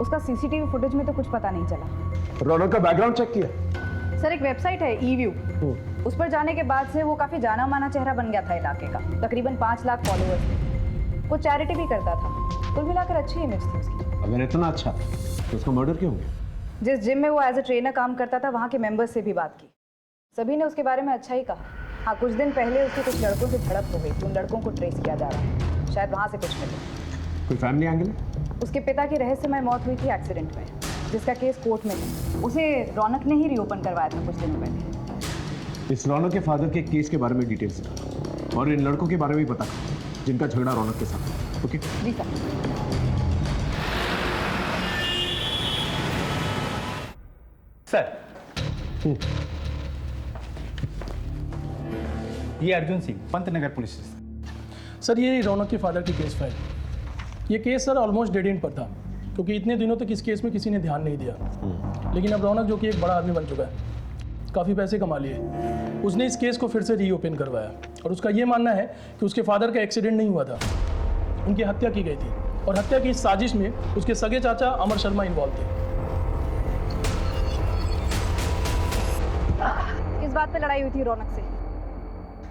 उसका CCTV footage में तो कुछ पता नहीं चला। रौनक का बैकग्राउंड चेक किया? सर एक वेबसाइट है ईव्यू, उस पर जाने के बाद से वो काफी जाना माना चेहरा बन गया था इलाके का। तकरीबन 5 लाख फॉलोअर्स थे। वो चैरिटी भी करता था। कुल मिलाकर अच्छी इमेज थी उसकी। अगर इतना अच्छा तो उसका मर्डर क्यों हो गया? जिस जिम में वो एज ए ट्रेनर काम करता था वहाँ के मेंबर्स से भी बात की, सभी ने उसके बारे में अच्छा ही कहा। हाँ, कुछ दिन पहले उसकी कुछ लड़कों से झड़प हो गई थी। उन लड़कों को ट्रेस किया जा रहा है, शायद वहाँ से कुछ मिले। कोई फैमिली एंगल है? उसके पिता की रहस्यमय मौत हुई थी एक्सीडेंट में, जिसका केस कोर्ट में है। उसे रौनक ने ही रीओपन करवाया था कुछ दिनों पहले। इस रौनक के फादर के केस के बारे में डिटेल्स दो और इन लड़कों के बारे में भी पता करो जिनका झगड़ा रौनक के साथ। ओके जी सर। सर, ये Arjun Singh, Pantnagar police station. Sir ये रौनक के फादर की केस फाइल। ये case sir almost dead and पर था, क्योंकि इतने दिनों तक इस केस में किसी ने ध्यान नहीं दिया। लेकिन अब रौनक जो कि एक बड़ा आदमी बन चुका है, काफ़ी पैसे कमा लिए, उसने इस केस को फिर से रीओपन करवाया। और उसका ये मानना है कि उसके फादर का एक्सीडेंट नहीं हुआ था, उनकी हत्या की गई थी। और हत्या की इस साजिश में उसके सगे चाचा अमर शर्मा इन्वॉल्व थे। किस बात पे लड़ाई हुई थी रौनक से?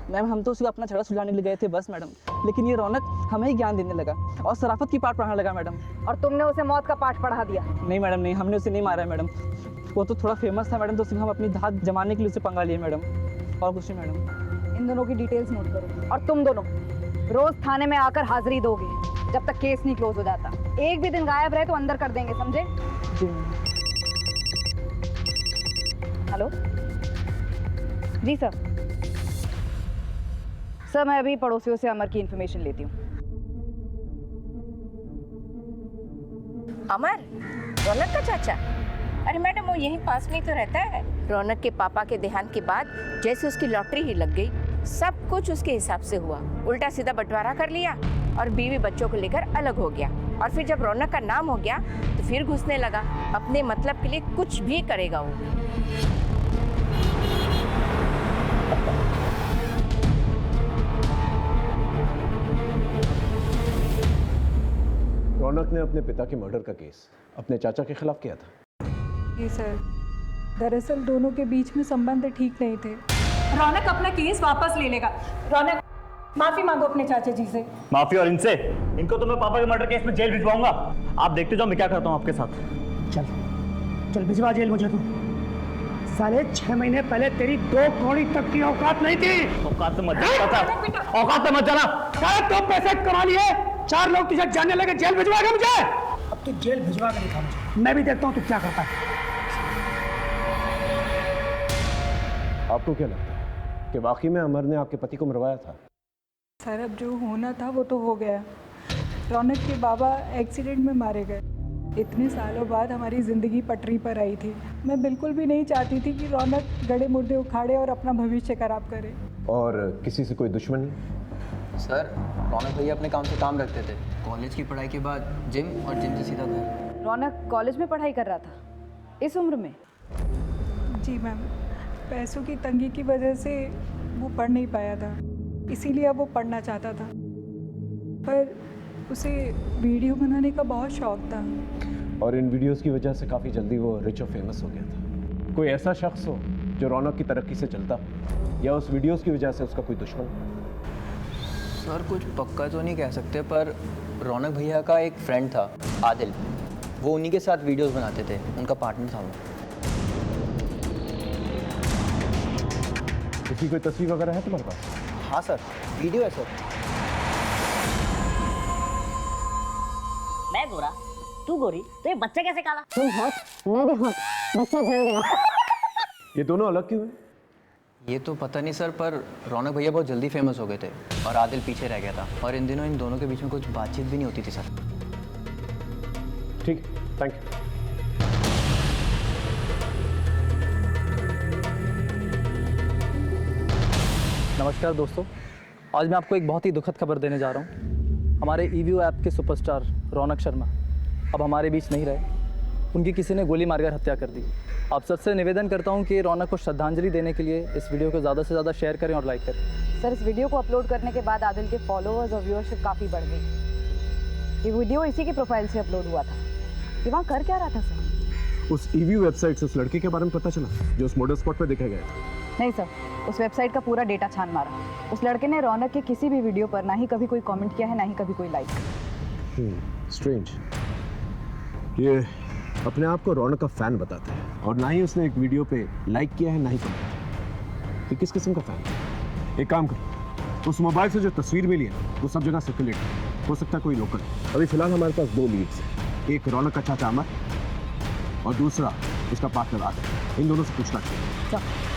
मैम हम तो उसको अपना झगड़ा सुलझाने ले गए थे बस मैडम, लेकिन ये रौनक हमें ही ज्ञान देने लगा और शराफत की पाठ पढ़ाने लगा मैडम। और तुमने उसे मौत का पाठ पढ़ा दिया? नहीं मैडम नहीं, हमने उसे नहीं मारा है मैडम। वो तो थोड़ा फेमस था मैडम, तो सिर्फ हम अपनी धाक जमाने के लिए उसे पंगा लिए मैडम, और कुछ नहीं मैडम। इन दोनों की डिटेल्स नोट करो और तुम दोनों रोज थाने में आकर हाजिरी दोगे जब तक केस नहीं क्लोज हो जाता। एक भी दिन गायब रहे तो अंदर कर देंगे, समझे? जी मैम। हेलो जी सर। सर मैं अभी पड़ोसियों से अमर की इन्फॉर्मेशन लेती हूँ। अमर, रौनक का चाचा? अरे मैडम वो यहीं पास में ही तो रहता है। रौनक के पापा के देहांत के बाद जैसे उसकी लॉटरी ही लग गई, सब कुछ उसके हिसाब से हुआ। उल्टा सीधा बंटवारा कर लिया और बीवी बच्चों को लेकर अलग हो गया। और फिर जब रौनक का नाम हो गया तो फिर घुसने लगा। अपने मतलब के लिए कुछ भी करेगा वो। रौनक ने अपने पिता के मर्डर का केस अपने चाचा के खिलाफ किया था। जी सर, दरअसल दोनों के बीच में संबंध ठीक नहीं थे। रौनक अपना केस वापस ले लेगा। रौनक माफी मांगो अपने चाचा जी से। माफी? और इनसे? इनको तो मैं पापा के मर्डर केस में जेल भिजवाऊंगा। आप देखते जाओ मैं क्या करता हूँ आपके साथ। चल चल भिजवा जेल मुझे। तू साले 6 महीने पहले तेरी 2 कौड़ी तक की औकात नहीं थी। औकात से मत जाना, औकात से मत जाना। तो पैसे कमा लिए, 4 लोग तुझे जानने लगे, जेल भिजवाएगा मुझे? अब तू जेल भिजवा के दिखा मुझे, मैं भी देखता हूँ तू क्या करता है। आपको क्या लगता है कि वाकई में अमर ने आपके पति को मरवाया था? सर अब जो होना था वो तो हो गया। रौनक के बाबा एक्सीडेंट में मारे गए। इतने सालों बाद हमारी ज़िंदगी पटरी पर आई थी। मैं बिल्कुल भी नहीं चाहती थी कि रौनक गड़े मुर्दे उखाड़े और अपना भविष्य खराब करे। और किसी से कोई दुश्मनी? सर, रौनक भैया अपने काम से काम रखते थे। कॉलेज की पढ़ाई के बाद जिम और जिम से सीधा घर। रौनक कॉलेज में पढ़ाई कर रहा था इस उम्र में? जी मैम, पैसों की तंगी की वजह से वो पढ़ नहीं पाया था, इसीलिए अब वो पढ़ना चाहता था। पर उसे वीडियो बनाने का बहुत शौक था। और इन वीडियोस की वजह से काफ़ी जल्दी वो रिच और फेमस हो गया था। कोई ऐसा शख्स हो जो रौनक की तरक्की से चलता, या उस वीडियोस की वजह से उसका कोई दुश्मन? सर कुछ पक्का तो नहीं कह सकते, पर रौनक भैया का एक फ्रेंड था आदिल, वो उन्हीं के साथ वीडियोस बनाते थे, उनका पार्टनर था वो। उसकी कोई तस्वीर वगैरह है तुम्हारे पास? हाँ सर, वीडियो है सर। मैं गोरा, तू गोरी, तो ये बच्चा कैसे काला? तुम हॉट, मैं भी हॉट, बच्चा झड़ गया। ये दोनों अलग क्यों हैं? ये तो पता नहीं सर, पर रौनक भैया बहुत जल्दी फेमस हो गए थे और आदिल पीछे रह गया था। और इन दिनों इन दोनों के बीच में कुछ बातचीत भी नहीं होती थी सर। ठीक, थैंक यू। नमस्कार दोस्तों, आज मैं आपको एक बहुत ही दुखद खबर देने जा रहा हूँ। हमारे ईव्यू ऐप के सुपरस्टार रौनक शर्मा अब हमारे बीच नहीं रहे। उनकी किसी ने गोली मारकर हत्या कर दी। आप सबसे निवेदन करता हूँ कि रौनक को श्रद्धांजलि देने के लिए इस वीडियो को ज़्यादा से ज़्यादा शेयर करें और लाइक करें। सर इस वीडियो को अपलोड करने के बाद आदिल के फॉलोअर्स और व्यूअरशिप काफ़ी बढ़ गई। ये वीडियो इसी की प्रोफाइल से अपलोड हुआ था। ये वहाँ कर क्या रहा था सर? उस ईव्यू वेबसाइट से उस लड़के के बारे में पता चला जो उस मर्डर स्पॉट पे देखा गया था? नहीं सर, उस वेबसाइट का पूरा डेटा छान मारा। उस लड़के ने रौनक के किसी भी वीडियो पर ना ही कभी कोई कमेंट किया है, ना ही कभी कोई लाइक। स्ट्रेंज। ये अपने आप को रौनक का फैन बताता है और ना ही उसने एक वीडियो पे लाइक किया है, ना ही कमेंट। ये किस किस्म का फैन है? एक काम कर, उस मोबाइल से जो तस्वीर मिली है वो सब जगह सर्कुलेट है, हो सकता है कोई लोकल। अभी फिलहाल हमारे पास 2 लीड्स हैं, एक रौनक का चाचा अमर और दूसरा इसका पार्टनर आदिल। इन दोनों से पूछना चाहिए।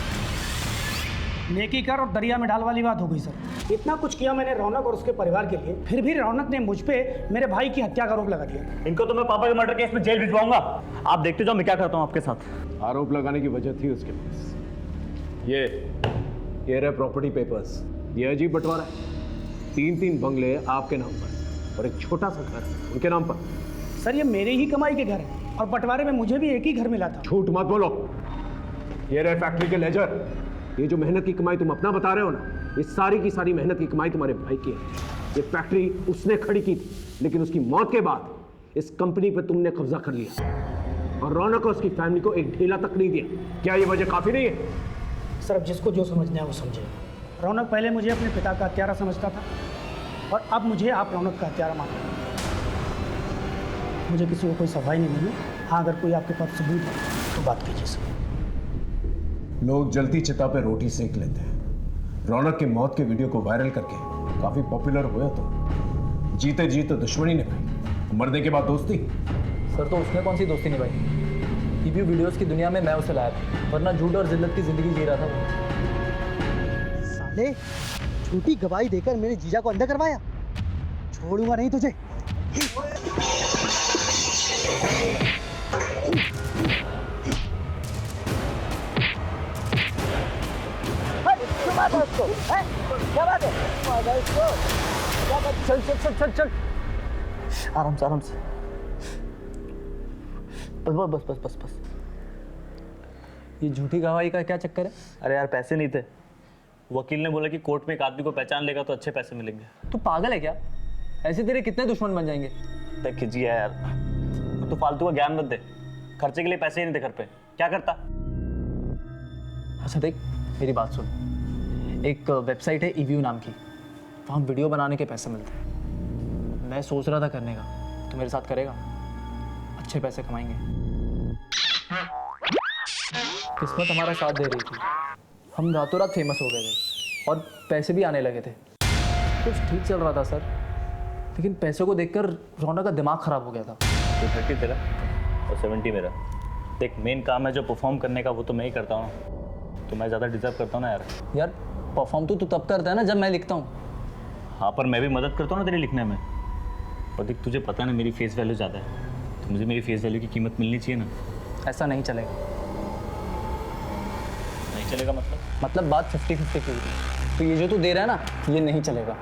नेकी कर और दरिया में डाल वाली बात हो गई सर। इतना कुछ किया मैंने रौनक और उसके परिवार के लिए, फिर भी रौनक ने मुझ पे मेरे भाई की हत्या का आरोप लगा दिया। इनको तो मैं पापा के मर्डर केस में जेल भिजवाऊंगा। आप देखते जाओ मैं क्या करता हूँ आपके साथ। आरोप लगाने की वजह थी उसके पास। ये रहे प्रॉपर्टी पेपर्स। ये अजीब बंटवारा है। 3-3 बंगले आपके नाम पर और एक छोटा सा घर उनके नाम पर। सर ये मेरे ही कमाई के घर है और बंटवारे में मुझे भी एक ही घर मिला था। झूठ मत बोलो। ये रहे फैक्ट्री के लेजर। ये जो मेहनत की कमाई तुम अपना बता रहे हो ना, ये सारी की सारी मेहनत की कमाई तुम्हारे भाई की है। ये फैक्ट्री उसने खड़ी की थी, लेकिन उसकी मौत के बाद इस कंपनी पर तुमने कब्जा कर लिया और रौनक और उसकी फैमिली को एक ढेला तक नहीं दिया। क्या ये वजह काफी नहीं है? सर अब जिसको जो समझना है वो समझे। रौनक पहले मुझे अपने पिता का हत्यारा समझता था और अब मुझे आप रौनक का हत्यारा मानते हैं। मुझे किसी को कोई सफाई नहीं मिली। हाँ अगर कोई आपके पास सबूत है तो बात कीजिए सर। लोग जलती चिता पे रोटी सेक लेते हैं। रौनक की मौत के वीडियो को वायरल करके काफी पॉपुलर हुए तो जीते जी तो दुश्मनी निभाई, मरने के बाद दोस्ती। सर तो उसने कौन सी दोस्ती निभाई? ईव्यू वीडियोस की दुनिया में मैं उसे लाया था, वरना झूठ और जिल्लत की जिंदगी जी रहा था वो। साले झूठी गवाही देकर मेरे जीजा को अंदर करवाया। छोड़ूंगा नहीं तुझे। क्या बात है? चल चल चल चल चल, आराम से आराम से। बस बस बस बस बस। ये झूठी गवाही का क्या चक्कर है? अरे यार पैसे नहीं थे। वकील ने बोला कि कोर्ट में एक आदमी को पहचान लेगा तो अच्छे पैसे मिलेंगे। तू पागल है क्या? ऐसे तेरे कितने दुश्मन बन जाएंगे? देख खिजिए यार, तो फालतू का ज्ञान मत दे। खर्चे के लिए पैसे ही नहीं थे घर पे, क्या करता? अच्छा देख मेरी बात सुन, एक वेबसाइट है ईव्यू नाम की, वहाँ वीडियो बनाने के पैसे मिलते हैं। मैं सोच रहा था करने का, तो मेरे साथ करेगा? अच्छे पैसे कमाएंगे। किस्मत हमारा साथ दे रही थी, हम रातों रात फेमस हो गए थे और पैसे भी आने लगे थे। कुछ ठीक चल रहा था सर, लेकिन पैसों को देखकर रौनक का दिमाग खराब हो गया था। तो 30 तेरा और 70 मेरा। देख मेन काम है जो परफॉर्म करने का, वो तो मैं ही करता हूँ, तो मैं ज़्यादा डिजर्व करता हूँ ना यार। यार परफॉर्म तो तू तब करता है ना जब मैं लिखता हूँ। हाँ पर मैं भी मदद करता हूँ ना तेरे लिखने में। और देख तुझे पता है ना मेरी फेस वैल्यू ज़्यादा है, तो मुझे मेरी फेस वैल्यू की कीमत मिलनी चाहिए ना। ऐसा नहीं चलेगा। नहीं चलेगा मतलब बात 50-50 की। तो ये जो तू दे रहा है ना, ये नहीं चलेगा।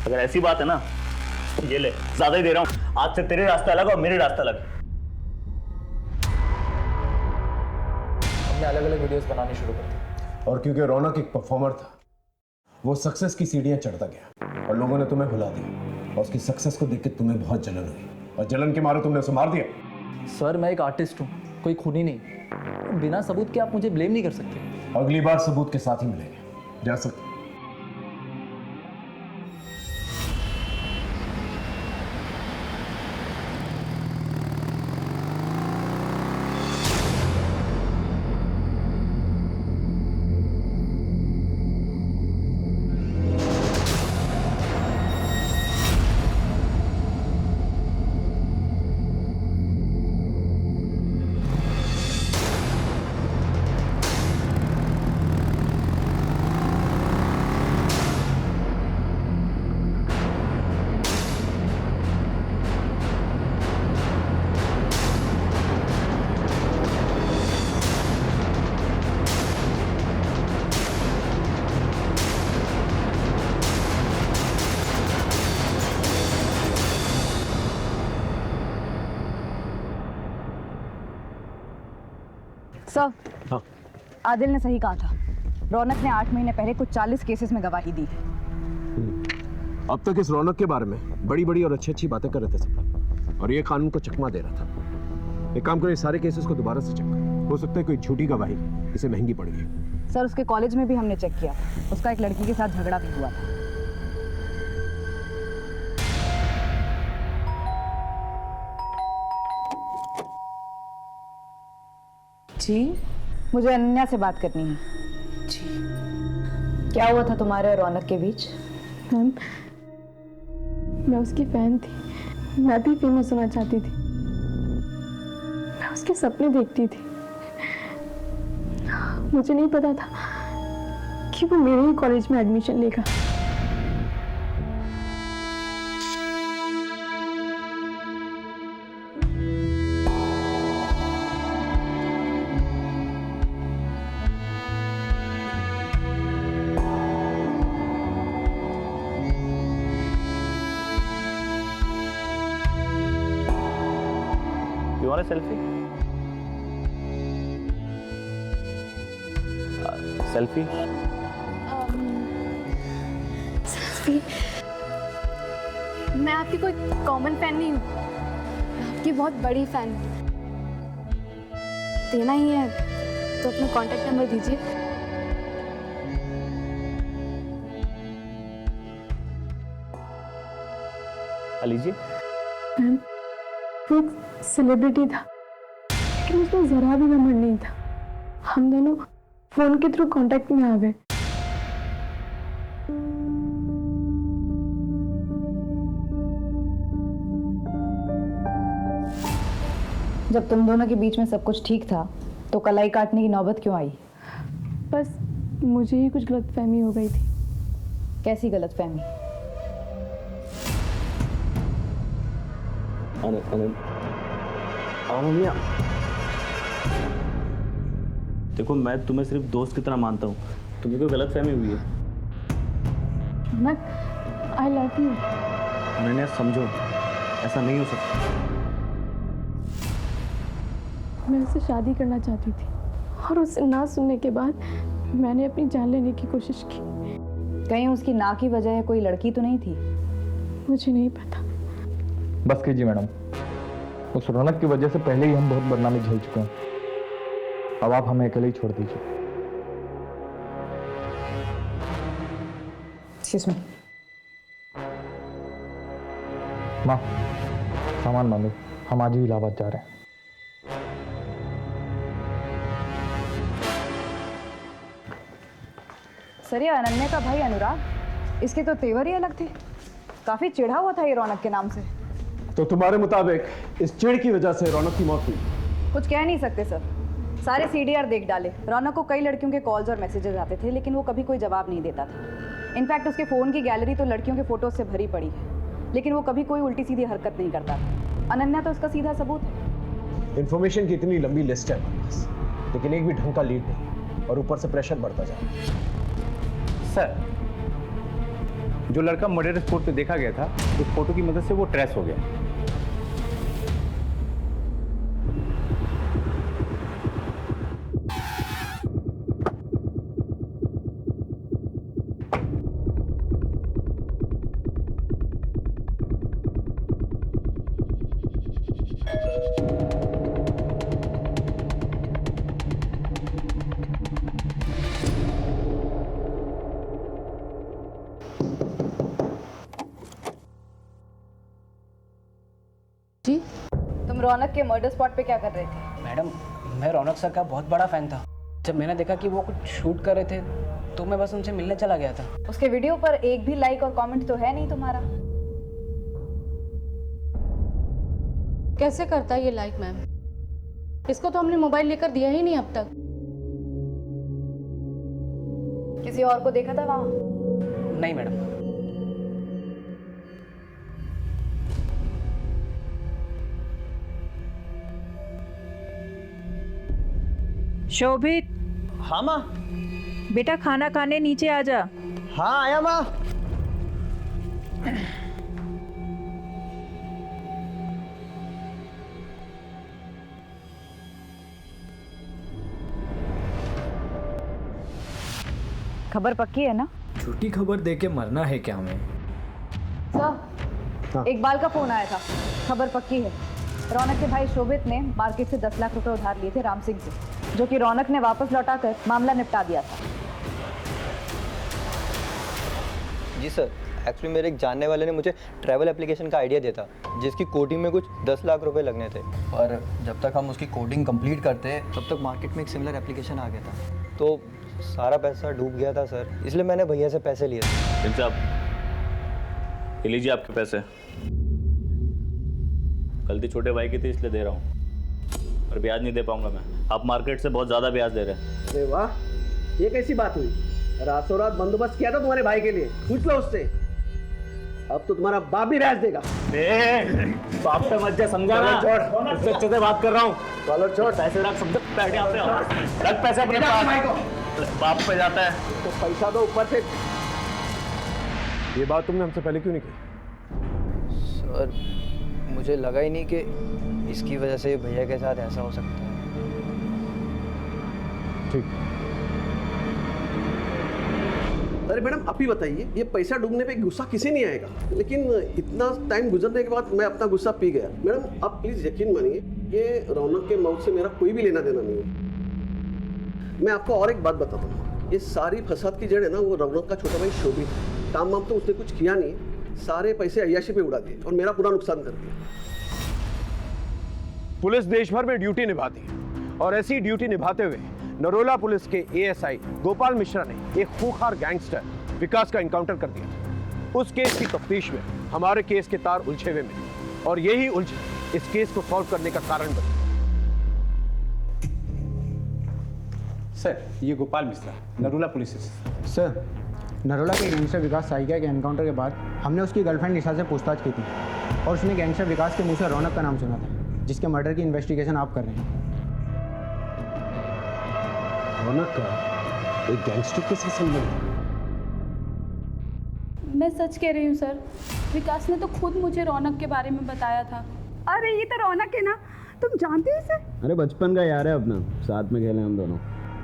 अगर ऐसी बात है ना तो ये ले, ज़्यादा ही दे रहा हूँ। आज से तेरे रास्ता अलग और मेरे रास्ता अलग। हमने अलग अलग वीडियोस बनानी शुरू कर दी। और क्योंकि रौनक एक परफॉर्मर था, वो सक्सेस की सीढ़ियां चढ़ता गया और लोगों ने तुम्हें भुला दिया और उसकी सक्सेस को देख के तुम्हें बहुत जलन हुई और जलन के मारे तुमने उसे मार दिया। सर मैं एक आर्टिस्ट हूँ, कोई खूनी नहीं। बिना सबूत के आप मुझे ब्लेम नहीं कर सकते। अगली बार सबूत के साथ ही मिलेंगे। जा सकते। सर, हाँ। आदिल ने सही कहा था। रौनक ने 8 महीने पहले कुछ 40 केसेस में गवाही दी। अब तक इस रौनक के बारे में बड़ी बड़ी और अच्छी अच्छी बातें कर रहे थे सब। और ये कानून को चकमा दे रहा था। एक काम करो, ये सारे केसेस को दोबारा से चेक करो। हो सकता है कोई झूठी गवाही इसे महंगी पड़ गई। सर उसके कॉलेज में भी हमने चेक किया, उसका एक लड़की के साथ झगड़ा भी हुआ था। जी, मुझे अनन्या से बात करनी है। जी। क्या हुआ था तुम्हारे और रौनक के बीच? मैम, मैं उसकी फ़ैन थी। मैं भी फेमस होना चाहती थी। मैं उसके सपने देखती थी। मुझे नहीं पता था कि वो मेरे ही कॉलेज में एडमिशन लेगा। You want a selfie? Selfie? Selfie? मैं आपकी कोई कॉमन फैन नहीं हूँ, मैं आपकी बहुत बड़ी फैन हूँ। देना ही है तो अपना कॉन्टैक्ट नंबर दीजिए। लीजिए। मैम, वो एक सेलिब्रिटी था, लेकिन उसमें ज़रा भी घमंड नहीं था। हम दोनों फ़ोन के थ्रू कांटेक्ट में आ गए। जब तुम दोनों के बीच में सब कुछ ठीक था तो कलाई काटने की नौबत क्यों आई? बस मुझे ही कुछ गलतफहमी हो गई थी। कैसी गलतफहमी? अनन्या, देखो मैं तुम्हें सिर्फ दोस्त की तरह मानता हूँ, तुम्हें कोई गलतफहमी हुई है। I love you. अनन्या समझो, ऐसा नहीं हो सकता। मैं उससे शादी करना चाहती थी और उससे ना सुनने के बाद मैंने अपनी जान लेने की कोशिश की। कहीं उसकी ना की वजह कोई लड़की तो नहीं थी? मुझे नहीं पता। बस कीजिए मैडम, उस रौनक की वजह से पहले ही हम बहुत बदनामी झेल चुके हैं। अब आप हमें अकेले ही छोड़ दीजिए। माँ, सामान मांगो, हम आज ही इलाहाबाद जा रहे हैं। सर, ये अनन्या का भाई अनुराग, इसके तो तेवर ही अलग थे। काफी चिढ़ा हुआ था ये रौनक के नाम से। तो तुम्हारे मुताबिक इस चिढ़ की वजह से रौनक की मौत हुई? कुछ कह नहीं सकते सर, सारे सीडीआर देख डाले। रौनक को कई लड़कियों के कॉल्स और मैसेजेस आते थे, लेकिन वो कभी कोई जवाब नहीं देता था। इनफैक्ट उसके फ़ोन की गैलरी तो लड़कियों के फोटोज से भरी पड़ी है, लेकिन वो कभी कोई उल्टी सीधी हरकत नहीं करता था। अनन्या तो उसका सीधा सबूत है। इन्फॉर्मेशन की इतनी लंबी लिस्ट है हमारे पास, लेकिन एक भी ढंग का लीड नहीं, और ऊपर से प्रेशर बढ़ता जा रहा है। सर, जो लड़का मर्डर स्पॉट पे देखा गया था, उस फोटो की मदद से वो ट्रेस हो गया। जी, तुम रौनक के मर्डर स्पॉट पे क्या कर रहे थे? मैडम, मैं रौनक सर का बहुत बड़ा फ़ैन था। जब मैंने देखा कि वो कुछ शूट कर रहे थे तो मैं बस उनसे मिलने चला गया था। उसके वीडियो पर एक भी लाइक और कमेंट तो है नहीं तुम्हारा। कैसे करता है ये लाइक मैम? इसको तो हमने मोबाइल लेकर दिया ही नहीं अब तक। किसी और को देखा था वहाँ? नहीं मैडम। शोभित। हाँ माँ। बेटा खाना खाने नीचे आ जा। हाँ आया माँ। खबर पक्की है ना? झूठी खबर देके मरना है क्या हमें? सर, इकबाल का फोन आया था। खबर पक्की है। रौनक के भाई शोभित ने मार्केट से 10 लाख रुपए उधार लिए थे राम सिंह से, जो कि रौनक ने वापस लौटाकर मामला निपटा दिया था। जी सर, एक्चुअली मेरे एक जानने वाले ने मुझे ट्रैवल एप्लीकेशन का आइडिया दिया था, जिसकी कोडिंग में कुछ 10 लाख रुपए लगने थे। पर जब तक हम उसकी कोडिंग कंप्लीट करते तब तक मार्केट में एक सिमिलर एप्लीकेशन आ गया था, तो सारा पैसा डूब गया था सर। इसलिए मैंने भैया से पैसे लिए थे। साहब, ये लीजिए आपके पैसे। गलती छोटे भाई की थी इसलिए दे रहा हूँ, और ब्याज नहीं दे पाऊंगा मैं। आप मार्केट से बहुत ज़्यादा ब्याज दे रहे हैं। अरे वाह, ये कैसी बात हुई? रातों रात बंदोबस्त किया था तुम्हारे भाई के लिए, पूछ लो उससे। अब तो तुम्हारा बाप भी ब्याज देगा। बाप पे मत जा, समझा ना? छोड़, इससे अच्छे से बात कर रहा हूँ। चलो छोड़, पैसे रख, सब बैठे यहाँ पे। रख पैसे अपने पास। बाप पे जाता है तो पैसा दो ऊपर से। ये बात तुमने हमसे पहले क्यों नहीं कही? सर, मुझे लगा ही नहीं कि इसकी वजह से भैया के साथ ऐसा हो सकता है। ठीक। अरे मैडम, आप ही बताइए, ये पैसा डूबने पे गुस्सा किसी नहीं आएगा, लेकिन इतना टाइम गुजरने के बाद मैं अपना गुस्सा पी गया। मैडम, आप प्लीज यकीन मानिए, ये रौनक के मौत से मेरा कोई भी लेना देना नहीं है। मैं आपको और एक बात बताता हूँ, ये सारी फसाद की जड़ है ना, वो रौनक का छोटा भाई शोभित है। काम वाम तो उसने कुछ किया नहीं, सारे पैसे अय्याशी पे उड़ा दिए और मेरा पूरा नुकसान कर दिया। पुलिस देश भर में ड्यूटी निभाती है, और ऐसी ड्यूटी निभाते हुए नरोला पुलिस के एएसआई गोपाल मिश्रा ने एक खूंखार गैंगस्टर विकास का एनकाउंटर कर दिया। उस केस की तफ्तीश में हमारे केस के तार उलझे हुए मिले, और यही उलझन इस केस को सॉल्व करने का कारण बनी। सर, ये गोपाल मिश्रा, नरोला पुलिस। सर, नरोला के गैंगस्टर विकास साइकिया के एनकाउंटर के बाद हमने उसकी गर्लफ्रेंड निशा से पूछताछ की थी, और उसने गैंगस्टर विकास के मुंह से रौनक का नाम सुना था, जिसके मर्डर की इन्वेस्टिगेशन आप कर रहे हैं। रौनक का एक गैंगस्टर के साथ संबंध? मैं सच कह रही हूँ सर, विकास ने तो खुद मुझे रौनक के बारे में बताया था। अरे ये तो रौनक है ना, तुम जानते हो इसे? अरे बचपन का यार है अपना, साथ में खेले हम दोनों।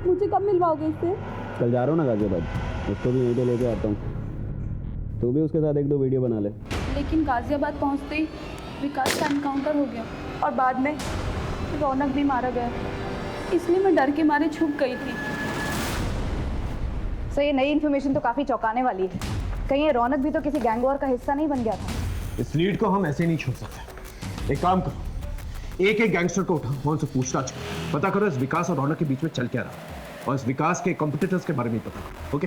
मुझे कब मिलवाओगे इससे? कल जा रहा हूँ ना गाजियाबाद, उसको भी यहीं पे लेके आता हूँ। तू भी उसके साथ एक दो वीडियो बना ले। लेकिन गाजियाबाद पहुँचते ही विकास का एनकाउंटर हो गया, और बाद में रौनक भी मारा गया, इसलिए मैं डर के मारे छुप गई थी। सर, ये नई इन्फॉर्मेशन तो काफ़ी चौंकाने वाली है। कहीं ये रौनक भी तो किसी गैंग वॉर का हिस्सा नहीं बन गया था? इस लीड को हम ऐसे नहीं छोड़ सकते। एक काम करो, एक एक गैंगस्टर को उठाओ और उनसे पूछताछ करो, पता करो इस विकास और रौनक के बीच में चल क्या रहा, और इस विकास के कॉम्पिटिटर्स के बारे में पता करो। Okay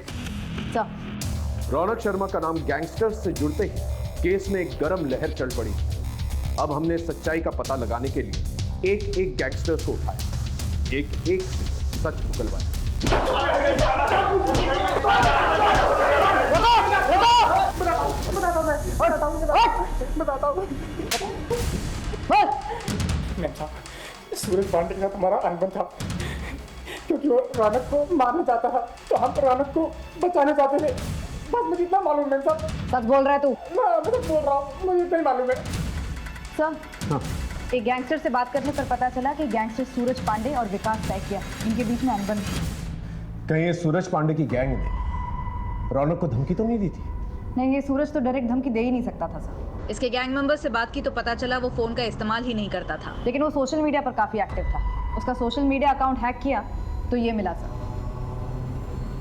sir. रौनक शर्मा का नाम गैंगस्टर्स से जुड़ते ही केस में एक गर्म लहर चल पड़ी। अब हमने सच्चाई का पता लगाने के लिए एक एक गैंगस्टर्स को उठाया, एक एक सच उगलवाया। सूरज पांडे के साथ हमारा अनबन था, क्योंकि वो रौनक को मारना चाहता था, तो हम रौनक को बचाना चाहते थे। बस मुझे इतना मालूम है सर। सच बोल रहा है तू? मैं सच बोल रहा हूँ, मुझे इतना ही मालूम है सर। हाँ। एक गैंगस्टर से बात करने पर पता चला कि गैंगस्टर सूरज पांडे और विकास सैकिया, इनके बीच में अनबन थी। कहीं ये सूरज पांडे की गैंग ने रौनक को धमकी तो नहीं दी थी? नहीं, ये सूरज तो डायरेक्ट धमकी दे ही नहीं सकता था सर। इसके गैंग मेंबर्स से बात की तो पता चला वो फ़ोन का इस्तेमाल ही नहीं करता था, लेकिन वो सोशल मीडिया पर काफ़ी एक्टिव था। उसका सोशल मीडिया अकाउंट हैक किया तो ये मिला सर।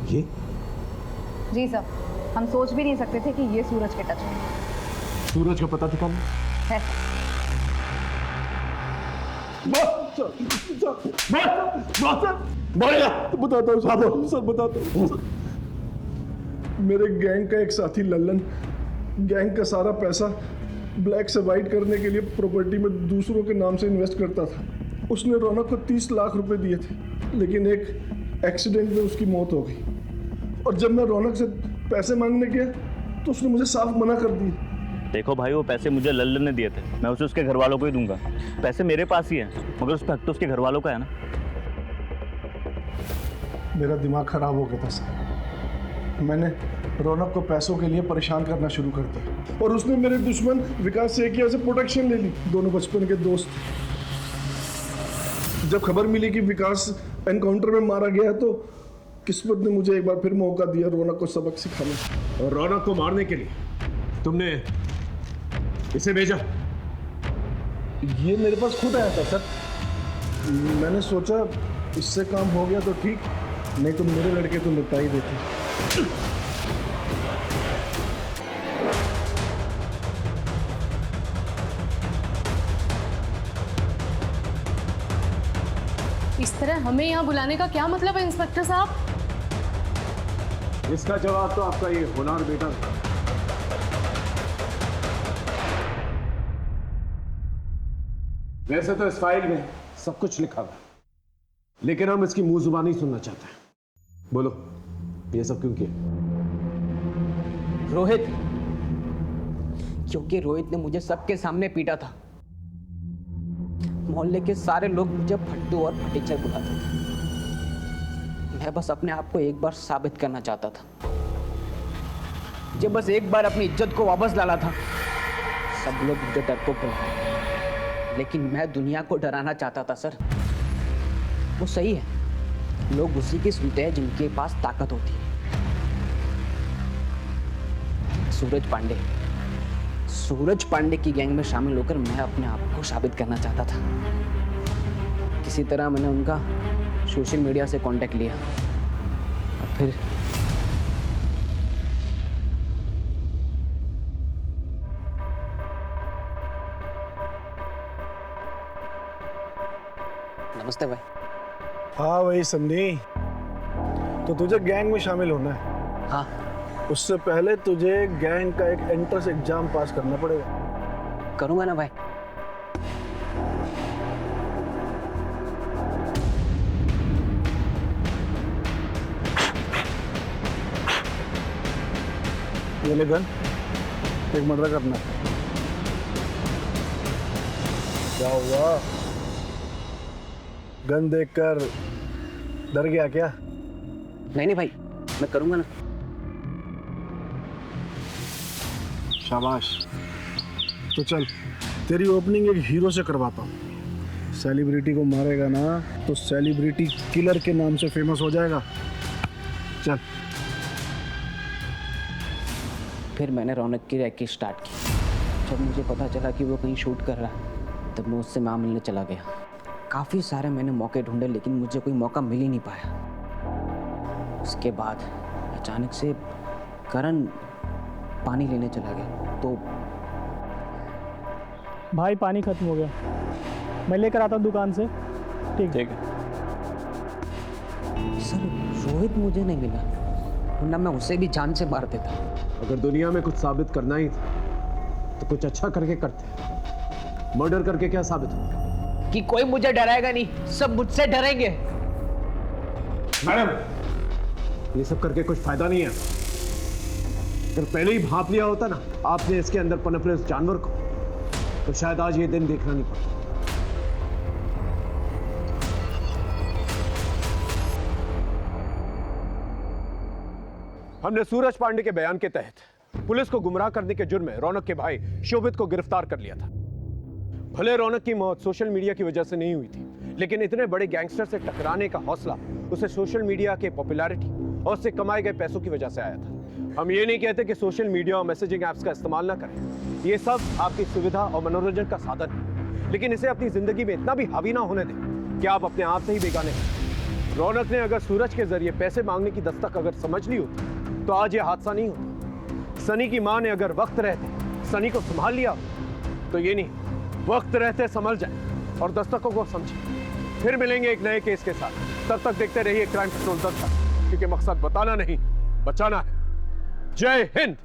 ये? जी सर, हम सोच भी नहीं सकते थे कि ये सूरज के टच में। सूरज का पता ठिकाना है? बताता हूँ साहब, सर बताता हूँ। मेरे गैंग का एक साथी लल्लन गैंग का सारा पैसा ब्लैक से वाइट करने के लिए प्रॉपर्टी में दूसरों के नाम से इन्वेस्ट करता था। उसने रौनक को 30 लाख रुपए दिए थे, लेकिन एक एक्सीडेंट में उसकी मौत हो गई। और जब मैं रौनक से पैसे मांगने गया तो उसने मुझे साफ मना कर दिया। देखो भाई, वो पैसे मुझे लल्लन ने दिए थे, मैं उसे उसके घर वालों को ही दूंगा। पैसे मेरे पास ही हैं, मगर उस पर हक तो उसके घर वालों का है ना। मेरा दिमाग खराब हो गया था सर। मैंने रौनक को पैसों के लिए परेशान करना शुरू कर दिया, और उसने मेरे दुश्मन विकास सैकिया से प्रोटेक्शन ले ली। दोनों बचपन के दोस्त। जब खबर मिली कि विकास एनकाउंटर में मारा गया तो किस्मत ने मुझे एक बार फिर मौका दिया रौनक को सबक सिखाने। और रौनक को मारने के लिए तुमने इसे भेजा? ये मेरे पास खुद आया था सर। मैंने सोचा इससे काम हो गया तो ठीक, नहीं तो मेरे लड़के तो निपटा ही देते। इस तरह हमें यहाँ बुलाने का क्या मतलब है इंस्पेक्टर साहब? इसका जवाब तो आपका ये होनहार बेटा था। वैसे तो इस फाइल में सब कुछ लिखा हुआ है, लेकिन हम इसकी मुंह जुबानी सुनना चाहते हैं। बोलो, ये सब क्यों किया? रोहित, क्योंकि रोहित ने मुझे सबके सामने पीटा था। मोहल्ले के सारे लोग मुझे फट्टू और फटीचर बुलाते थे। मैं बस अपने आप को एक बार साबित करना चाहता था। मुझे बस एक बार अपनी इज्जत को वापस लाना था। सब लोग मुझे डरपोक बुलाते, लेकिन मैं दुनिया को डराना चाहता था सर। वो सही है, लोग उसी की सुनते हैं जिनके पास ताकत होती है। सूरज पांडे की गैंग में शामिल होकर मैं अपने आप को साबित करना चाहता था। किसी तरह मैंने उनका सोशल मीडिया से कांटेक्ट लिया और फिर नमस्ते भाई। हाँ भाई सन्नी, तो तुझे गैंग में शामिल होना है। हाँ। उससे पहले तुझे गैंग का एक एंट्रेंस एग्जाम पास करना पड़ेगा। करूंगा ना भाई। ये ले गन, एक मर्डर करना। क्या हुआ? गन देखकर डर गया क्या? नहीं भाई, मैं करूंगा ना। शाबाश। तो चल, तेरी ओपनिंग एक हीरो से करवाता हूँ। सेलिब्रिटी को मारेगा ना तो सेलिब्रिटी किलर के नाम से फेमस हो जाएगा। चल। फिर मैंने रौनक की रैकेट स्टार्ट की। जब मुझे पता चला कि वो कहीं शूट कर रहा है, तब मैं उससे मां मिलने चला गया। काफ़ी सारे मैंने मौके ढूंढे, लेकिन मुझे कोई मौका मिल ही नहीं पाया। उसके बाद अचानक से करण पानी लेने चला गया, तो भाई पानी खत्म हो गया, मैं लेकर आता हूँ दुकान से। ठीक है सर। रोहित मुझे नहीं मिला, वरना मैं उसे भी जान से मार देता। अगर दुनिया में कुछ साबित करना ही था तो कुछ अच्छा करके करते। मर्डर करके क्या साबित होगा? कि कोई मुझे डराएगा नहीं, सब मुझसे डरेंगे। मैडम, ये सब करके कुछ फायदा नहीं है। अगर पहले ही भांप लिया होता ना आपने इसके अंदर पनप रहे उस जानवर को, तो शायद आज ये दिन देखना नहीं पड़ता। हमने सूरज पांडे के बयान के तहत पुलिस को गुमराह करने के जुर्म में रौनक के भाई शोभित को गिरफ्तार कर लिया था। भले रौनक की मौत सोशल मीडिया की वजह से नहीं हुई थी, लेकिन इतने बड़े गैंगस्टर से टकराने का हौसला उसे सोशल मीडिया के पॉपुलैरिटी और उससे कमाए गए पैसों की वजह से आया था। हम ये नहीं कहते कि सोशल मीडिया और मैसेजिंग ऐप्स का इस्तेमाल ना करें, ये सब आपकी सुविधा और मनोरंजन का साधन है, लेकिन इसे अपनी जिंदगी में इतना भी हावी ना होने दें कि आप अपने आप से ही बेगाने हैं। रौनक ने अगर सूरज के जरिए पैसे मांगने की दस्तक अगर समझ ली होती तो आज ये हादसा नहीं होता। सनी की मां ने अगर वक्त रहते सनी को संभाल लिया तो ये नहीं, वक्त रहते संभल जाए और दस्तकों को समझे। फिर मिलेंगे एक नए केस के साथ, तब तक देखते रहिए क्राइम पेट्रोल दस्तक, क्योंकि मकसद बताना नहीं बचाना है। जय हिंद।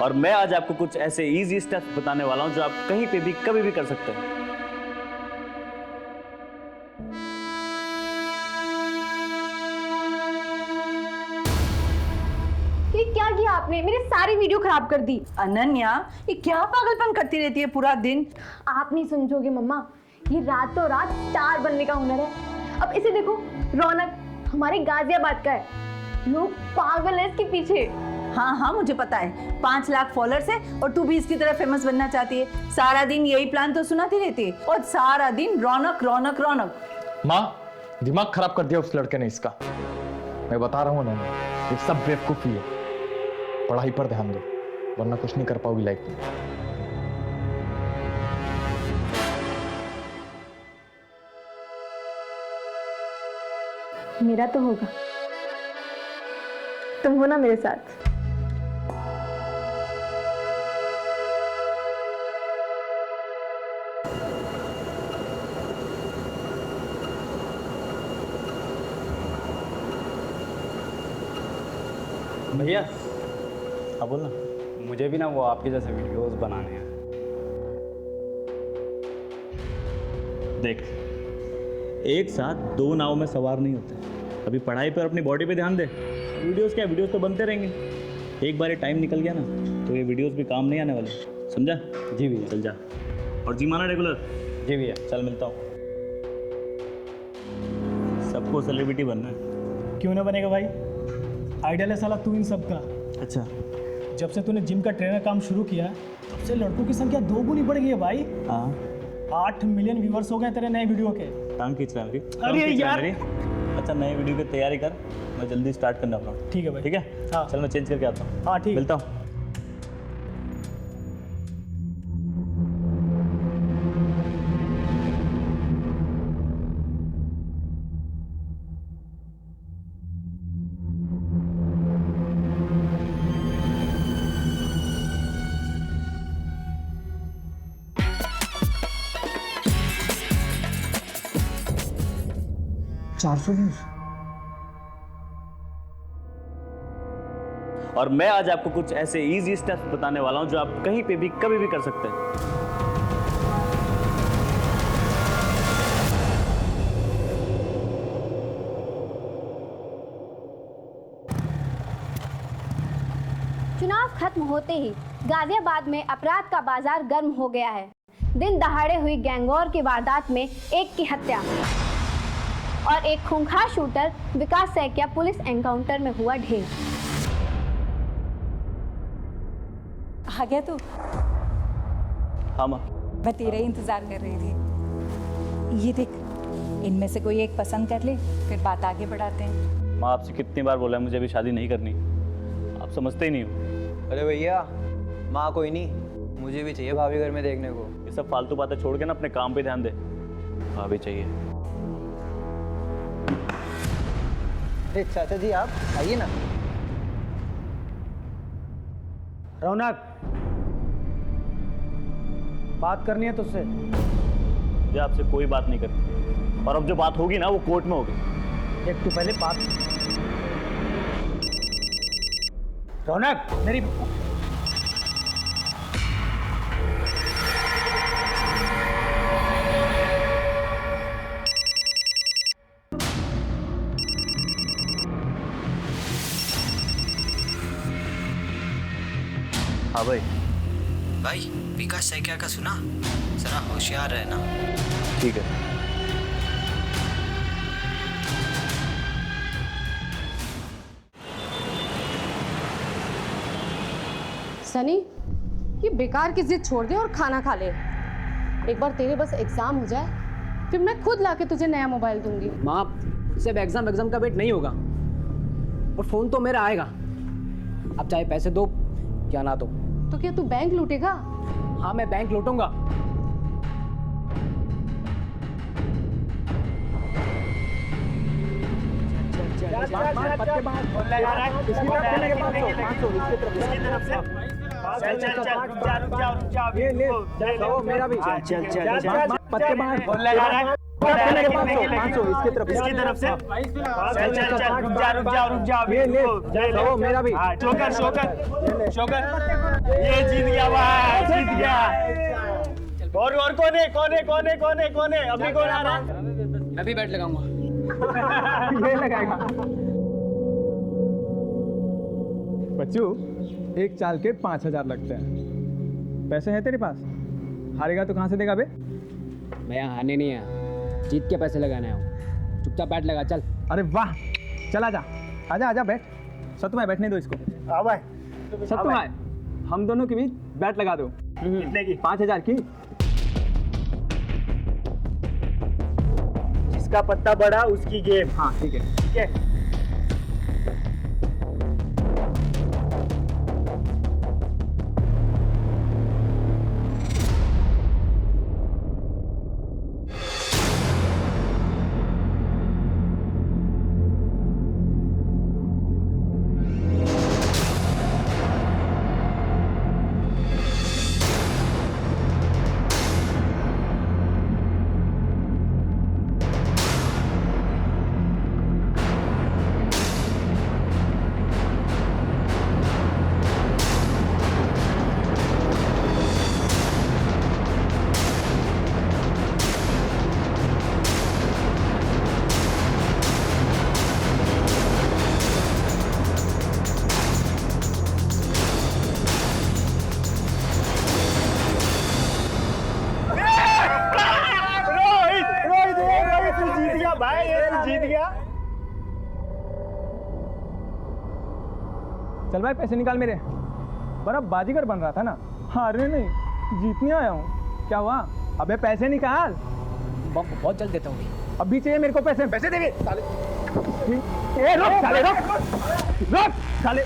और मैं आज आपको कुछ ऐसे इजी स्टेप्स बताने वाला हूं जो आप कहीं पे भी कभी भी कर सकते हैं। ये क्या किया आपने? मेरी सारी वीडियो खराब कर दी। अनन्या, ये क्या पागलपन करती रहती है पूरा दिन? आप नहीं समझोगे मम्मा, ये रातों रात स्टार बनने का हुनर है। अब इसे देखो, रौनक हमारे गाजियाबाद का है, लोग पागल है इसके पीछे। हाँ हाँ मुझे पता है, 5 लाख फॉलोअर्स है और तू भी इसकी तरह फेमस बनना चाहती है। सारा दिन यही प्लान तो सुनाती रहती है और सारा दिन रौनक रौनक रौनक। माँ, दिमाग खराब कर दिया उस लड़के ने इसका। मैं बता रहा हूँ ना, ये सब बेवकूफ़ी है। पढ़ाई पर ध्यान दो, वरना कुछ नहीं कर पाओगी लाइफ में। मेरा तो होगा, तुम हो ना मेरे साथ। भैया, हाँ बोल ना। मुझे भी ना वो आपके जैसे वीडियोस बनाने हैं। देख, एक साथ दो नाव में सवार नहीं होते। अभी पढ़ाई पर अपनी बॉडी पे ध्यान दे। वीडियोस क्या, वीडियोस तो बनते रहेंगे। एक बार ये टाइम निकल गया ना तो ये वीडियोस भी काम नहीं आने वाले, समझा? जी भैया। चल जा, और जिम आना रेगुलर। जी भैया। चल मिलता हूँ। सबको सेलिब्रिटी बनना है। क्यों ना बनेगा भाई, आइडियल है साला तू इन सब का। अच्छा, जब से तूने जिम का ट्रेनर काम शुरू किया तब से लड़कों की संख्या 2 गुनी बढ़ गई है भाई। हाँ, 8 मिलियन व्यूअर्स हो गए तेरे नए वीडियो के। टांग खींच रहा है मेरी। अरे यार। अच्छा, नए वीडियो की तैयारी कर, मैं जल्दी स्टार्ट करना अपना। ठीक है भाई। ठीक है, हाँ। चल मैं चेंज करके आता हूँ। हाँ ठीक। मिलता हूँ। और मैं आज आपको कुछ ऐसे इजी स्टेप्स बताने वाला हूं जो आप कहीं पे भी कभी भी कर सकते हैं। चुनाव खत्म होते ही गाजियाबाद में अपराध का बाजार गर्म हो गया है। दिन दहाड़े हुई गैंगवॉर की वारदात में एक की हत्या और एक खूंखार शूटर विकास सैकिया पुलिस एनकाउंटर में हुआ ढेर। आ गया तू? हाँ माँ। मैं तेरा ही इंतजार कर रही थी। ये देख, इनमें से कोई एक पसंद कर ले, फिर बात आगे बढ़ाते हैं। माँ, आपसे कितनी बार बोला है मुझे अभी शादी नहीं करनी, आप समझते ही नहीं हो। अरे भैया, माँ कोई नहीं, मुझे भी चाहिए भाभी घर में देखने को। ये सब फालतू बातें छोड़ के ना अपने काम पे ध्यान दे। भाभी चाहिए। अरे चाचा जी, आप आइए ना। रौनक, बात करनी है तुझसे। मुझे आपसे कोई बात नहीं करनी, और अब जो बात होगी ना वो कोर्ट में होगी। एक तो पहले बात। रौनक, मेरी हाँ भाई। भाई, विकास सैकिया का सुना? जरा होशियार रहना। ठीक है। सनी, ये बेकार की जिद छोड़ दे और खाना खा ले। एक बार तेरे बस एग्जाम हो जाए, फिर मैं खुद लाके तुझे नया मोबाइल दूंगी। माँ, सिर्फ एग्जाम का वेट नहीं होगा, और फोन तो मेरा आएगा। अब चाहे पैसे दो या ना दो। तो क्या तू बैंक लूटेगा? हाँ, मैं बैंक लूटूंगा। मेरा भी पत्ते बांट। 500 इसकी तरफ से। मेरा भी। शोकर, ये जीत गया भाई, जीत गया। और कौन है? अभी कौन आ रहा है? मैं भी बैट लगाऊंगा। ये लगाएगा। बच्चू, एक चाल के 5000 लगते हैं। पैसे हैं तेरे पास? हारेगा तो कहाँ से देगा बे? मैं यहाँ हारने नहीं आया, जीत के पैसे लगाने आया। चुपचाप बैट लगा, चल। अरे वाह, चल आजा आजा बैठ। सत्तू भाई, बैठने दो इसको। हाँ भाई। सत्तू भाई, हम दोनों के बीच बैट लगा दो। कितने की? 5000 की। जिसका पत्ता बड़ा उसकी गेम। हाँ ठीक है। ठीक है, चल भाई पैसे निकाल मेरे। पर अब बाजीगर बन रहा था ना, हारने नहीं जीतने आया हूँ। क्या हुआ? अबे पैसे निकाल। बहुत जल्द देता हूँ। अभी चाहिए मेरे को पैसे, पैसे देंगे साले। ए रुक साले, रुक साले।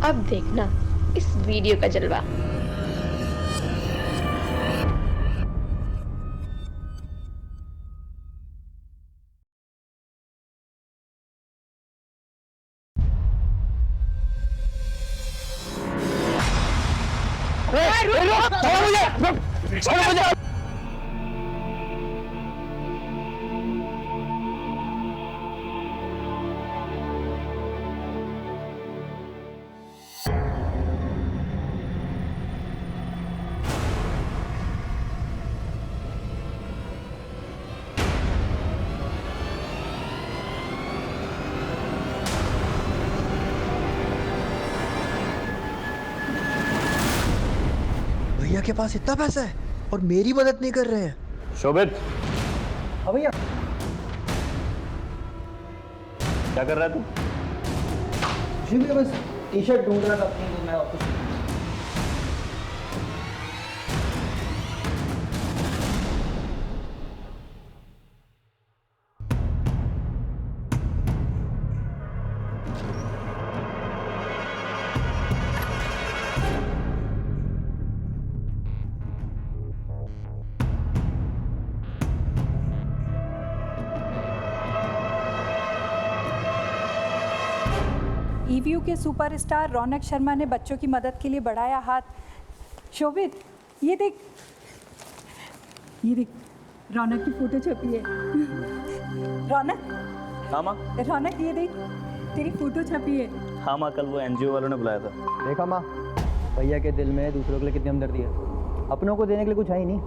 अब देखना इस वीडियो का जलवा। भैया के पास इतना पैसा है और मेरी मदद नहीं कर रहे हैं। शोभित, हाँ भैया। क्या कर रहा है तू? जी भैया बस टी शर्ट ढूंढ रहा था अपनी, तो मैं वापस। ईवीयू के सुपरस्टार रौनक शर्मा ने बच्चों की मदद के लिए बढ़ाया हाथ। शोभित, ये देख रौनक की फोटो छपी है। रौनक, हाँ माँ। रौनक ये देख तेरी फोटो छपी है। हाँ माँ, कल वो एनजीओ वालों ने बुलाया था। देखा माँ, भैया के दिल में दूसरों के लिए कितनी हमदर्दी है, अपनों को देने के लिए कुछ है ही नहीं।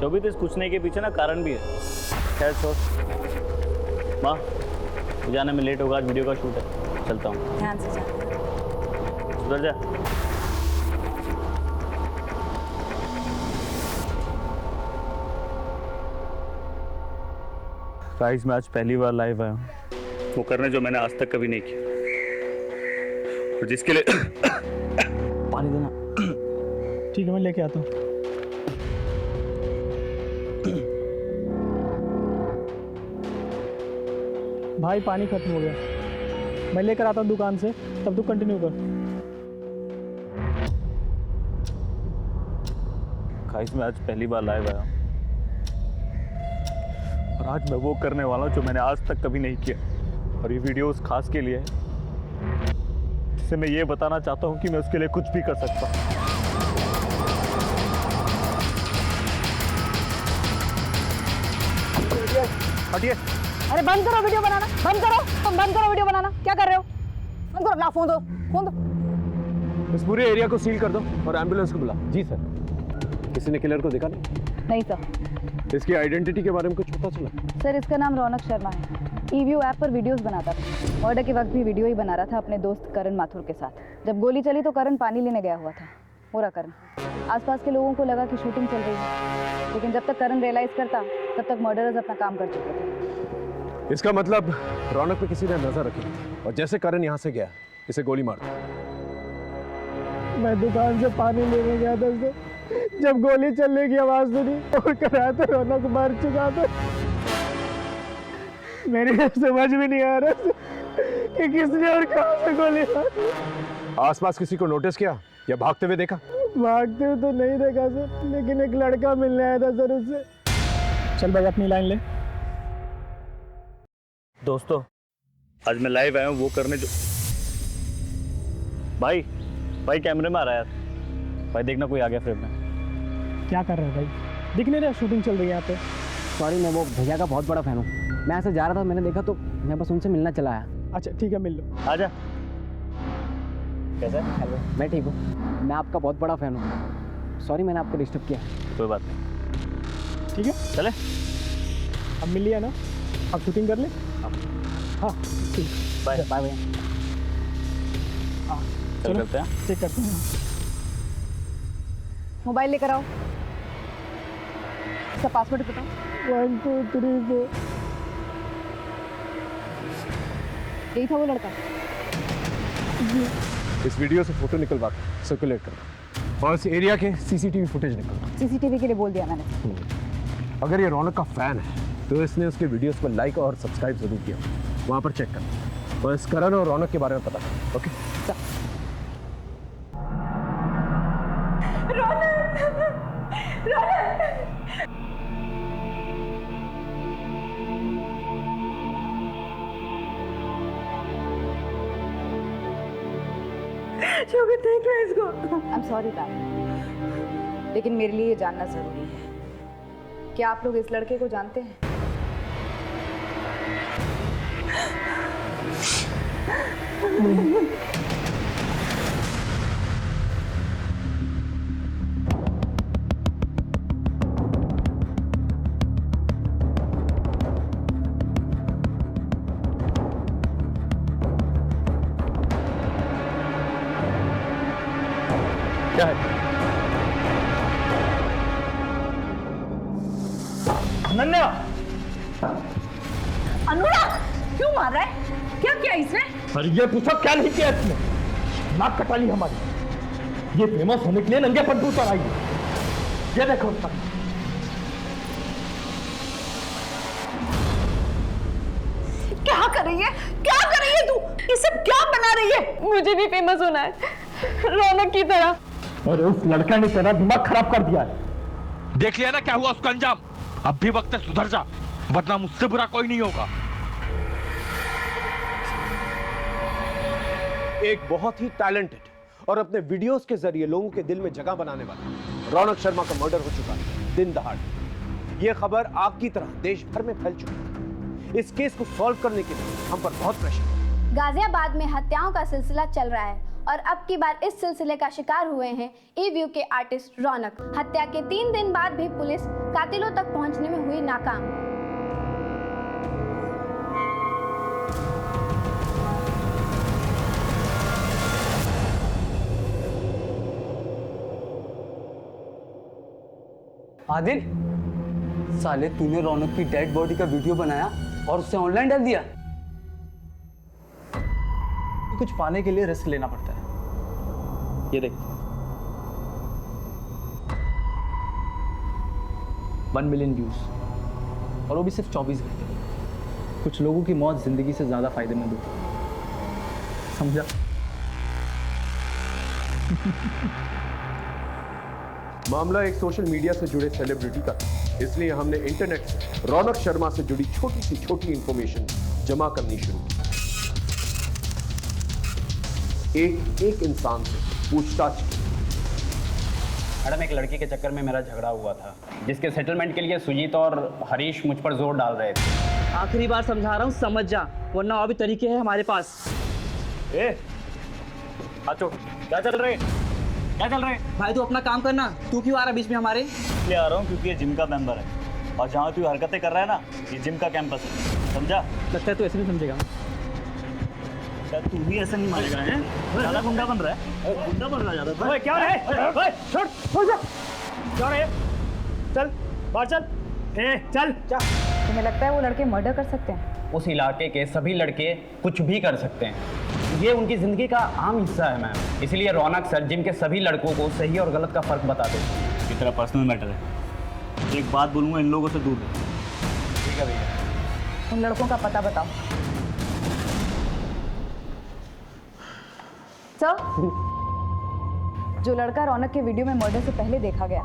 शोभित, इस कुछ नहीं के पीछे ना कारण भी है। खैर छोड़ माँ, जाने में लेट होगा, आज वीडियो का शूट है, चलता हूँ। ध्यान से जा। सुधर जा। गाइस, मैं आज पहली बार लाइव आया हूँ, वो करने जो मैंने आज तक कभी नहीं किया, और जिसके लिए पानी देना। ठीक है, मैं लेके आता हूँ। भाई पानी खत्म हो गया, मैं लेकर आता हूँ दुकान से, तब तू कंटिन्यू कर। गाइस, मैं आज पहली बार लाइव आया हूँ, और आज मैं वो करने वाला हूँ जो मैंने आज तक कभी नहीं किया, और ये वीडियो उस खास के लिए है जिसे मैं ये बताना चाहता हूँ कि मैं उसके लिए कुछ भी कर सकता हूँ। हटिए। अरे बंद करो वीडियो बनाना, बंद करो, तुम बंद करो वीडियो बनाना। क्या कर रहे हो? बंद करो ना, फोन दो, फोन दो। इस पूरे एरिया को सील कर दो और एम्बुलेंस को बुला। जी सर। किसी ने किलर को देखा नहीं? नहीं सर। इसकी आइडेंटिटी के बारे में कुछ पता चला? सर, इसका नाम रौनक शर्मा है। ईवीयू ऐप पर वीडियोस बनाता था। मर्डर के वक्त भी वीडियो ही बना रहा था अपने दोस्त करण माथुर के साथ। जब गोली चली तो करण पानी लेने गया हुआ था। हो रहा करण। आसपास के लोगों को लगा कि शूटिंग चल रही है, लेकिन जब तक करण रियलाइज करता तब तक मर्डरर्स अपना काम कर चुके थे। इसका मतलब रौनक पे किसी ने नजर रखी और जैसे करण यहाँ से गया इसे गोली मार दी। मैं दुकान से पानी लेने गया था सर, जब गोली चलने की आवाज सुनी और करा तो रौनक मार चुका था। मेरे समझ में नहीं आ रहा कि किसने और कहाँ से गोली मारी। आसपास किसी को नोटिस किया या भागते हुए देखा? भागते हुए तो नहीं देखा सर, लेकिन एक लड़का मिलने आया था सर उससे। चल भाई अपनी लाइन ले। दोस्तों, आज मैं लाइव आया हूँ वो करने जो भाई कैमरे में आ रहा है यार। भाई देखना, कोई आ गया फ्रेम में। क्या कर रहा है भाई? दिख नहीं रहा शूटिंग चल रही है यहाँ पे। सॉरी, मैं वो भैया का बहुत बड़ा फैन हूँ। मैं ऐसे जा रहा था, मैंने देखा तो मैं बस उनसे मिलना चला आया। अच्छा ठीक है, मिल लो। आजा। कैसा है? हेलो, मैं ठीक हूँ। मैं आपका बहुत बड़ा फ़ैन हूँ। सॉरी मैंने आपको डिस्टर्ब किया। कोई बात नहीं। ठीक है चले। अब मिल लिया ना, अब शूटिंग कर ले। हाँ ठीक। बाय बाय भैया। चल करते हैं। चेक करते हैं। मोबाइल लेकर आओ, इसका पासवर्ड बताओ। 1 2 3 4। यही था वो लड़का? इस वीडियो से फोटो निकलवा कर सर्कुलेट करो और इस एरिया के सीसीटीवी फुटेज निकलवा। सीसीटीवी के लिए बोल दिया मैंने। अगर ये रौनक का फैन है तो इसने उसके वीडियोस को लाइक और सब्सक्राइब जरूर किया। वहाँ पर चेक कर और इस करण और रौनक के बारे में पता कर। ओके देख लो इसको। I'm sorry darling, लेकिन मेरे लिए ये जानना जरूरी है। क्या आप लोग इस लड़के को जानते हैं? क्या है? अनन्या! अनुराग क्यों मार रहा है? क्या किया इसने? अरे ये पूछो क्या नहीं किया इसने? नाक कटा ली हमारी। ये फेमस होने के लिए नंगे पट्टू उतर आई है। ये देखो उसका। क्या कर रही है? क्या कर रही है तू? ये सब क्या बना रही है? मुझे भी फेमस होना है, रौनक की तरह। अरे उस लड़का ने तेरा दिमाग खराब कर दिया है। देख लिया ना क्या हुआ उसका अंजाम। अब भी वक्त है सुधर जा, वरना मुझसे बुरा कोई नहीं होगा। एक बहुत ही टैलेंटेड और अपने वीडियोस के जरिए लोगों के दिल में जगह बनाने वाला रौनक शर्मा का मर्डर हो चुका है दिन दहाड़े। यह खबर आग की तरह देश भर में फैल चुकी है। इस केस को सॉल्व करने के लिए हम पर बहुत प्रेशर है। गाजियाबाद में हत्याओं का सिलसिला चल रहा है और अब की बार इस सिलसिले का शिकार हुए हैं ई-व्यू के आर्टिस्ट रौनक। हत्या के 3 दिन बाद भी पुलिस कातिलों तक पहुंचने में हुई नाकाम। आदिल, साले तूने रौनक की डेड बॉडी का वीडियो बनाया और उसे ऑनलाइन डाल दिया। कुछ पाने के लिए रिस्क लेना पड़ता है। ये देख 1 मिलियन व्यूज और वो भी सिर्फ 24 घंटे। कुछ लोगों की मौत जिंदगी से ज्यादा फायदेमंद होती है, समझा? मामला एक सोशल मीडिया से जुड़े सेलिब्रिटी का था, इसलिए हमने इंटरनेट से रौनक शर्मा से जुड़ी छोटी सी छोटी इंफॉर्मेशन जमा करनी शुरू की। एक इंसान से पूछताछ की। मैडम, एक लड़की के चक्कर में मेरा झगड़ा हुआ था, जिसके सेटलमेंट के लिए सुजीत और हरीश मुझ पर जोर डाल रहे थे। आखिरी बार समझा रहा हूँ, समझ जा, वरना और भी तरीके हैं हमारे पास। आचो, क्या चल रहे? क्या चल रहे? भाई तू अपना काम करना, तू क्यों आ रहा है बीच में हमारे? इसलिए आ रहा हूँ क्योंकि ये जिम का मेंबर है और जहाँ तू हरकतें कर रहा है ना, ये जिम का कैंपस है, समझा? लगता है तू ऐसे नहीं समझेगा। क्या तू भी ऐसा नहीं मानेगा? हैं? ज़्यादा गुंडा बन रहा है, गुंडा बन रहा है ज़्यादा। ओए क्या रहे? छोड़ जा। क्या रहे? चल बाहर चल। चल। तुम्हें लगता है वो लड़के मर्डर कर सकते हैं? उस इलाके के सभी लड़के कुछ भी कर सकते हैं, ये उनकी जिंदगी का आम हिस्सा है मैम। इसलिए रौनक सर जिम के सभी लड़कों को सही और गलत का फर्क बता दो। ये तेरा पर्सनल मैटर है। एक बात बोलूँगा, इन लोगों से दूर रहो। ठीक है भैया। उन लड़कों का पता बताओ। सर, जो लड़का रौनक के वीडियो में मर्डर से पहले देखा गया